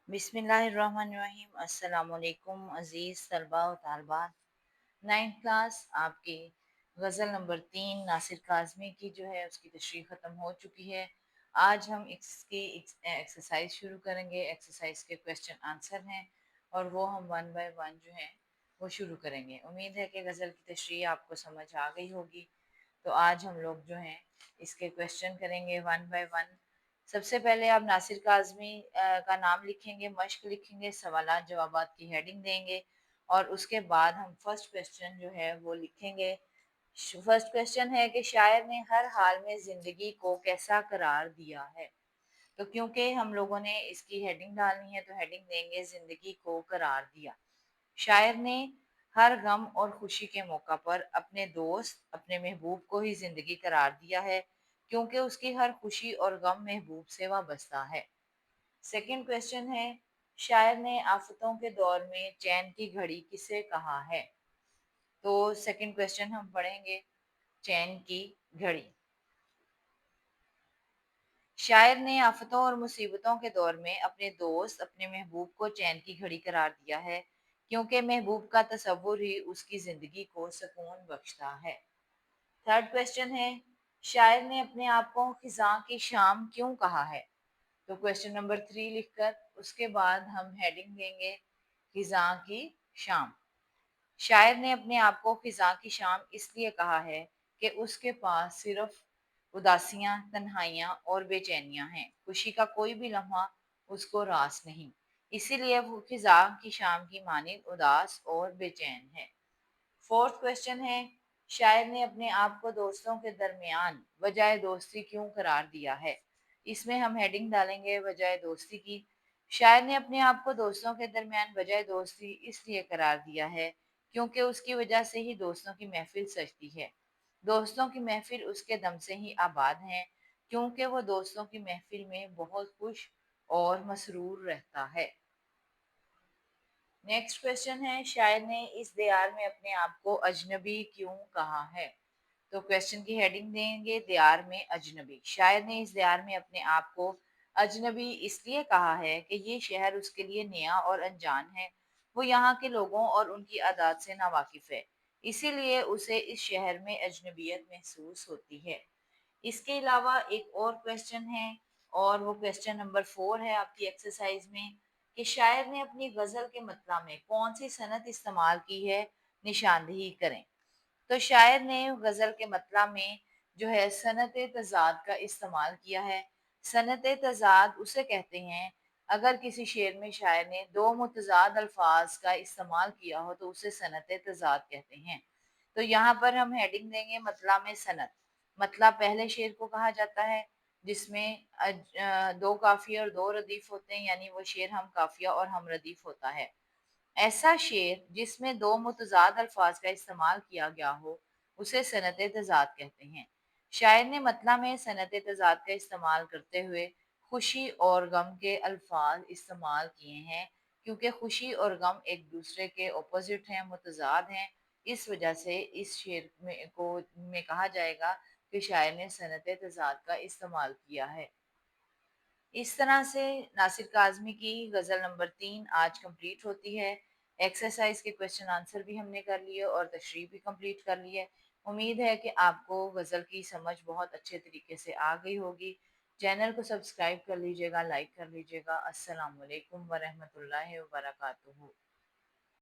बिस्मिल्लाहिर्रहमानिर्रहीम। अस्सलाम वालेकुम अज़ीज़ तलबा व तालबात। 9th क्लास आपकी गज़ल नंबर 3 नासिर काज़मी की जो है उसकी तशरीह ख़त्म हो चुकी है। आज हम इसकी एक्सरसाइज शुरू करेंगे। एक्सरसाइज के क्वेश्चन आंसर हैं और वो हम वन बाय वन जो है वो शुरू करेंगे। उम्मीद है कि गज़ल की तशरीह आपको समझ आ गई होगी। तो आज हम लोग जो हैं इसके क्वेश्चन करेंगे वन बाय वन। सबसे पहले आप नासिर काज़मी का नाम लिखेंगे, मश्क लिखेंगे, सवालात जवाबात की हेडिंग देंगे और उसके बाद हम फर्स्ट क्वेश्चन जो है वो लिखेंगे। फर्स्ट क्वेश्चन है कि शायर ने हर हाल में ज़िंदगी को कैसा करार दिया है। तो क्योंकि हम लोगों ने इसकी हेडिंग डालनी है तो हेडिंग देंगे ज़िंदगी को करार दिया। शायर ने हर गम और खुशी के मौका पर अपने दोस्त, अपने महबूब को ही जिंदगी करार दिया है, क्योंकि उसकी हर खुशी और गम महबूब से वाबस्ता है। सेकंड क्वेश्चन है, शायर ने आफतों के दौर में चैन की घड़ी किसे कहा है। तो सेकंड क्वेश्चन हम पढ़ेंगे, चैन की घड़ी। शायर ने आफतों और मुसीबतों के दौर में अपने दोस्त, अपने महबूब को चैन की घड़ी करार दिया है, क्योंकि महबूब का तसव्वुर ही उसकी जिंदगी को सुकून बख्शता है। थर्ड क्वेश्चन है, शायर ने अपने आप को खिजां की शाम क्यों कहा है। तो क्वेश्चन नंबर 3 लिखकर उसके बाद हम हेडिंग देंगे खिजां की शाम। शायर ने अपने आप को खिजा की शाम इसलिए कहा है कि उसके पास सिर्फ उदासियां, तन्हाइयां और बेचैनियां हैं। खुशी का कोई भी लम्हा उसको रास नहीं, इसीलिए वो खिजा की शाम की मानिंद उदास और बेचैन है। फोर्थ क्वेश्चन है, शायर ने अपने आप को दोस्तों के दरमियान वजह दोस्ती क्यों करार दिया है। इसमें हम हेडिंग डालेंगे वजह दोस्ती की। शायर ने अपने आप को दोस्तों के दरमियान वजह दोस्ती इसलिए करार दिया है, क्योंकि उसकी वजह से ही दोस्तों की महफिल सजती है। दोस्तों की महफिल उसके दम से ही आबाद है, क्योंकि वो दोस्तों की महफिल में बहुत खुश और मसरूर रहता है। नेक्स्ट क्वेश्चन है, शायर ने इस दीवार में अपने आप को अजनबी क्यों कहा है। तो क्वेश्चन की हेडिंग देंगे दीवार में अजनबी। शायर ने इस दीवार में अपने आप को अजनबी इसलिए कहा है कि ये शहर उसके लिए नया और अनजान है। वो यहाँ के लोगों और उनकी आदत से नावाकिफ है, इसीलिए उसे इस शहर में अजनबियत महसूस होती है। इसके अलावा एक और क्वेश्चन है और वो क्वेश्चन नंबर 4 है आपकी एक्सरसाइज में, कि शायर ने अपनी गजल के मतला में कौन सी सनत इस्तेमाल की है, निशानदेही करें। तो शायर ने गजल के मतला में जो है सनत तजाद का इस्तेमाल किया है। सनत तजाद उसे कहते हैं अगर किसी शेर में शायर ने दो मुतजाद अल्फाज का इस्तेमाल किया हो तो उसे सनत तजाद कहते हैं। तो यहाँ पर हम हेडिंग देंगे मतला में सनत। मतला पहले शेर को कहा जाता है जिसमें दो काफिया और दो रदीफ होते हैं, यानी वो शेर हम काफिया और हम रदीफ होता है। ऐसा शेर जिसमें दो मुतजाद अल्फाज का इस्तेमाल किया गया हो उसे सनत तजाद कहते हैं। शायर ने मतला में सनत तजाद का इस्तेमाल करते हुए खुशी और गम के अल्फाज इस्तेमाल किए हैं, क्योंकि खुशी और गम एक दूसरे के अपोजिट हैं, मुतजाद हैं। इस वजह से इस शेर में कहा जाएगा कि शायर ने सनत तजाद का इस्तेमाल किया है। इस तरह से नासिर काज़मी की गज़ल नंबर 3 आज कंप्लीट होती है। एक्सरसाइज के क्वेश्चन आंसर भी हमने कर लिए और तशरीह भी कंप्लीट कर ली है। उम्मीद है कि आपको गज़ल की समझ बहुत अच्छे तरीके से आ गई होगी। चैनल को सब्सक्राइब कर लीजिएगा, लाइक कर लीजिएगा। अस्सलाम वालेकुम व रहमतुल्लाहि व बरकातुहू।